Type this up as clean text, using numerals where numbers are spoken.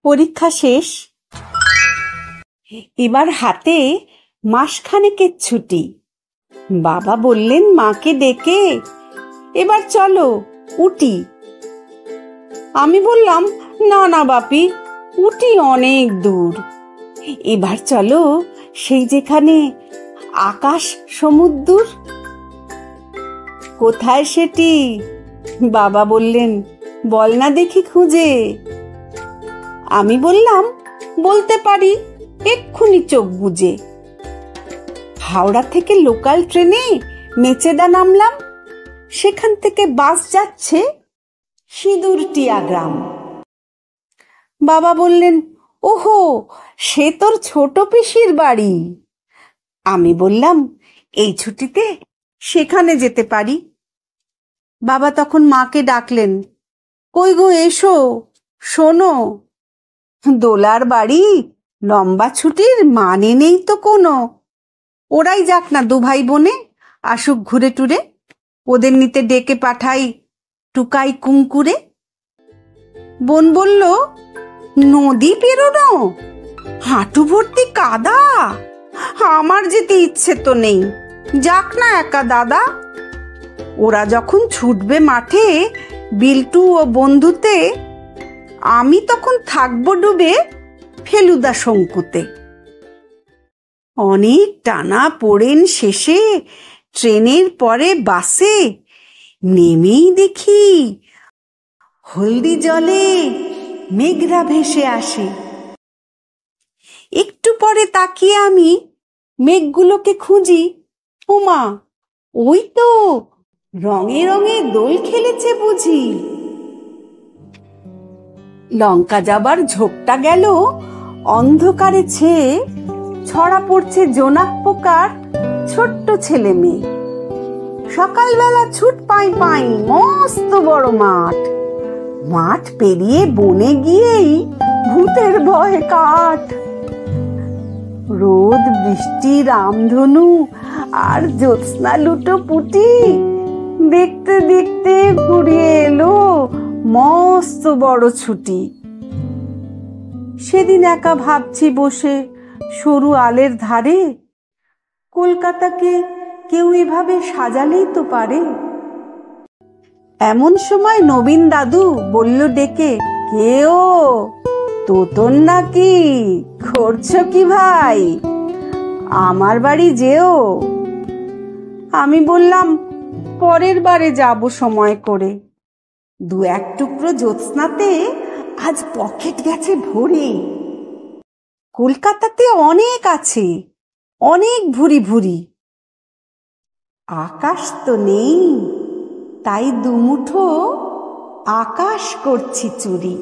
পরীক্ষা শেষ। এবার হাতে মাসখানেকের ছুটি। বাবা বললেন মাকে ডেকে, এবার চলো উটি। আমি বললাম, না না বাপি, উটি অনেক দূর। এবার চলো সেই যেখানে আকাশ সমুদ্র। কোথায় সেটি? বাবা বললেন, বল না দেখি খুঁজে। আমি বললাম, বলতে পারি, এক্ষুনি চোখ বুজে। হাওড়া থেকে লোকাল ট্রেনে মেচেদা নামলাম। সেখান থেকে বাস যাচ্ছে সিঁদুরটিয়া গ্রাম। বাবা বললেন, ওহো, সে তোর ছোট পিসির বাড়ি। আমি বললাম, এই ছুটিতে সেখানে যেতে পারি। বাবা তখন মাকে ডাকলেন, কই গো এসো, শোনো, দোলার বাড়ি লম্বা ছুটির মানে নেই তো কোনো। ওরাই যাক না, দু ভাই বোনে আসুক ঘুরে টুরে, ওদের নিতে ডেকে পাঠাই টুকাই কুঙ্কুরে। বোন বলল, নদী পেরোনো, হাঁটু ভর্তি কাদা, আমার যেতে ইচ্ছে তো নেই, যাক না একা দাদা। ওরা যখন ছুটবে মাঠে বিল্টু ও বন্ধুতে, আমি তখন থাকবো ডুবে ফেলুদা শঙ্কুতে। অনেক টানা পড়েন শেষে ট্রেনের পরে বাসে নেমেই দেখি হলদি জলে মেঘরা ভেসে আসে। একটু পরে তাকিয়ে আমি মেঘগুলোকে খুঁজি, ওমা, ওই তো রঙে রঙে দোল খেলেছে বুঝি। লঙ্কা যাবার ঝোপটা গেল অন্ধকারে ছেয়ে, ছড়া পড়ছে জোনাক পোকার ছোট্ট ছেলে মেয়ে। সকালবেলা ছুট পাই পাই মস্ত বড় মাঠ। মাঠ পেরিয়ে বনে গিয়েই ভূতের ভয় কাঠ। রোদ বৃষ্টি রামধনু আর জ্যোৎস্না লুটো পুটি, দেখতে দেখতে ফুরিয়ে এলো মস্ত বড় ছুটি। সেদিন একা ভাবছি বসে সরু আলের ধারে, কলকাতাকে কেউ এভাবে সাজালেই তো পারে। এমন সময় নবীন দাদু বলল ডেকে, কেও তোতন নাকি, করছো কি ভাই, আমার বাড়ি যেও। আমি বললাম, পরের বারে যাব সময় করে। দু এক টুকরো জ্যোৎস্নাতে আজ পকেট গেছে ভরে। কলকাতাতে অনেক আছে, অনেক ভুরি ভুরি, আকাশ তো নেই, তাই দুমুঠো আকাশ করছি চুরি।